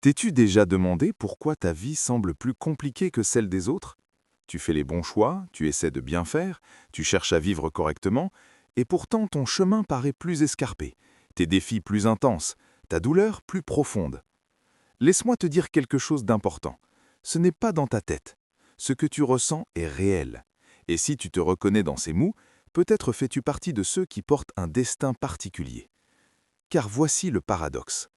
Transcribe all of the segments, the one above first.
T'es-tu déjà demandé pourquoi ta vie semble plus compliquée que celle des autres? Tu fais les bons choix, tu essaies de bien faire, tu cherches à vivre correctement, et pourtant ton chemin paraît plus escarpé, tes défis plus intenses, ta douleur plus profonde. Laisse-moi te dire quelque chose d'important. Ce n'est pas dans ta tête. Ce que tu ressens est réel. Et si tu te reconnais dans ces mots, peut-être fais-tu partie de ceux qui portent un destin particulier. Car voici le paradoxe.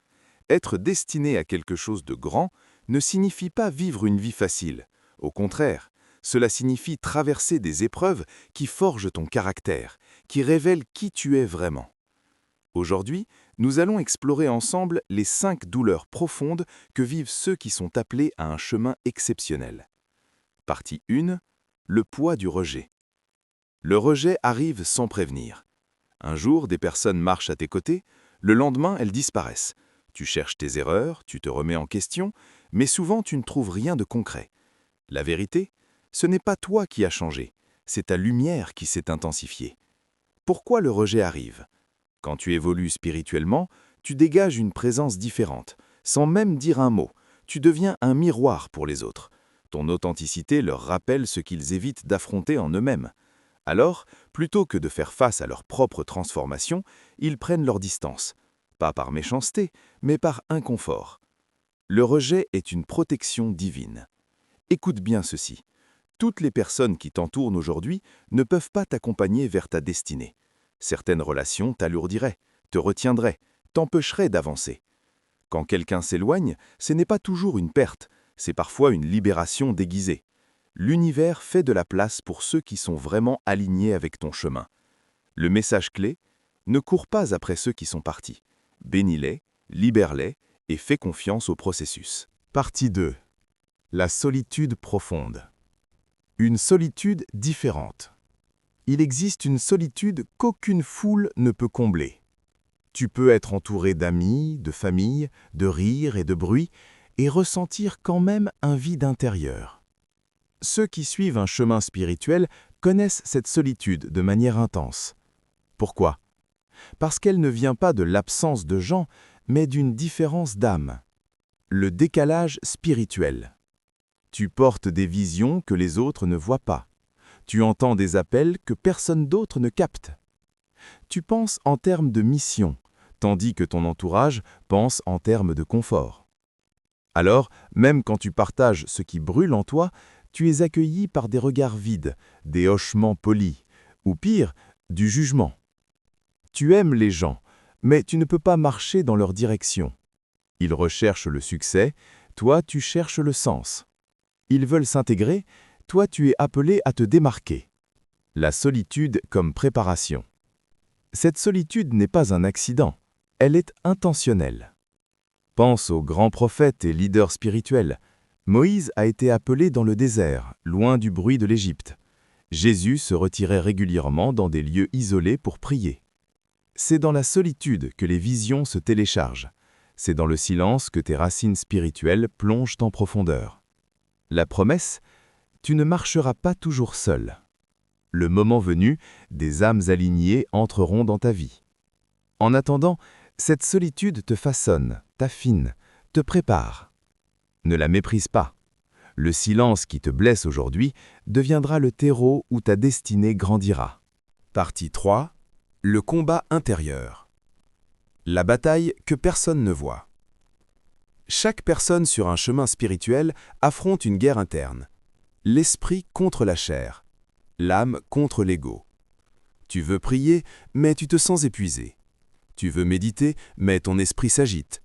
Être destiné à quelque chose de grand ne signifie pas vivre une vie facile. Au contraire, cela signifie traverser des épreuves qui forgent ton caractère, qui révèlent qui tu es vraiment. Aujourd'hui, nous allons explorer ensemble les 5 douleurs profondes que vivent ceux qui sont appelés à un chemin exceptionnel. Partie 1. Le poids du rejet. Le rejet arrive sans prévenir. Un jour, des personnes marchent à tes côtés, le lendemain, elles disparaissent. Tu cherches tes erreurs, tu te remets en question, mais souvent tu ne trouves rien de concret. La vérité, ce n'est pas toi qui as changé, c'est ta lumière qui s'est intensifiée. Pourquoi le rejet arrive? Quand tu évolues spirituellement, tu dégages une présence différente. Sans même dire un mot, tu deviens un miroir pour les autres. Ton authenticité leur rappelle ce qu'ils évitent d'affronter en eux-mêmes. Alors, plutôt que de faire face à leur propre transformation, ils prennent leur distance. Pas par méchanceté, mais par inconfort. Le rejet est une protection divine. Écoute bien ceci. Toutes les personnes qui t'entourent aujourd'hui ne peuvent pas t'accompagner vers ta destinée. Certaines relations t'alourdiraient, te retiendraient, t'empêcheraient d'avancer. Quand quelqu'un s'éloigne, ce n'est pas toujours une perte, c'est parfois une libération déguisée. L'univers fait de la place pour ceux qui sont vraiment alignés avec ton chemin. Le message clé, ne cours pas après ceux qui sont partis. Bénis-les, libère-les et fais confiance au processus. Partie 2. La solitude profonde. Une solitude différente. Il existe une solitude qu'aucune foule ne peut combler. Tu peux être entouré d'amis, de famille, de rires et de bruit, et ressentir quand même un vide intérieur. Ceux qui suivent un chemin spirituel connaissent cette solitude de manière intense. Pourquoi? Parce qu'elle ne vient pas de l'absence de gens, mais d'une différence d'âme. Le décalage spirituel. Tu portes des visions que les autres ne voient pas. Tu entends des appels que personne d'autre ne capte. Tu penses en termes de mission, tandis que ton entourage pense en termes de confort. Alors, même quand tu partages ce qui brûle en toi, tu es accueilli par des regards vides, des hochements polis, ou pire, du jugement. Tu aimes les gens, mais tu ne peux pas marcher dans leur direction. Ils recherchent le succès, toi tu cherches le sens. Ils veulent s'intégrer, toi tu es appelé à te démarquer. La solitude comme préparation. Cette solitude n'est pas un accident, elle est intentionnelle. Pense aux grands prophètes et leaders spirituels. Moïse a été appelé dans le désert, loin du bruit de l'Égypte. Jésus se retirait régulièrement dans des lieux isolés pour prier. C'est dans la solitude que les visions se téléchargent. C'est dans le silence que tes racines spirituelles plongent en profondeur. La promesse, tu ne marcheras pas toujours seul. Le moment venu, des âmes alignées entreront dans ta vie. En attendant, cette solitude te façonne, t'affine, te prépare. Ne la méprise pas. Le silence qui te blesse aujourd'hui deviendra le terreau où ta destinée grandira. Partie 3. Le combat intérieur. La bataille que personne ne voit. Chaque personne sur un chemin spirituel affronte une guerre interne. L'esprit contre la chair. L'âme contre l'ego. Tu veux prier, mais tu te sens épuisé. Tu veux méditer, mais ton esprit s'agite.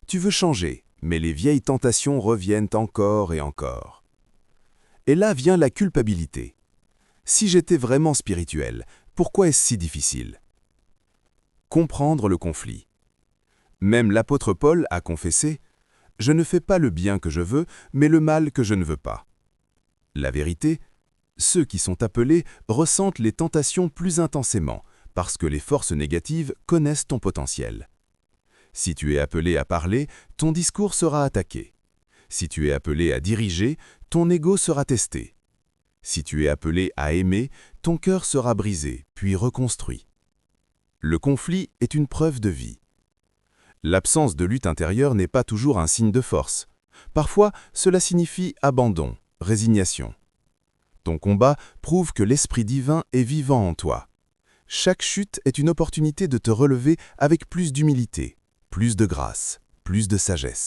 Tu veux changer, mais les vieilles tentations reviennent encore et encore. Et là vient la culpabilité. Si j'étais vraiment spirituel, pourquoi est-ce si difficile? Comprendre le conflit. Même l'apôtre Paul a confessé « Je ne fais pas le bien que je veux, mais le mal que je ne veux pas ». La vérité, ceux qui sont appelés ressentent les tentations plus intensément, parce que les forces négatives connaissent ton potentiel. Si tu es appelé à parler, ton discours sera attaqué. Si tu es appelé à diriger, ton ego sera testé. Si tu es appelé à aimer, ton cœur sera brisé, puis reconstruit. Le conflit est une preuve de vie. L'absence de lutte intérieure n'est pas toujours un signe de force. Parfois, cela signifie abandon, résignation. Ton combat prouve que l'Esprit divin est vivant en toi. Chaque chute est une opportunité de te relever avec plus d'humilité, plus de grâce, plus de sagesse.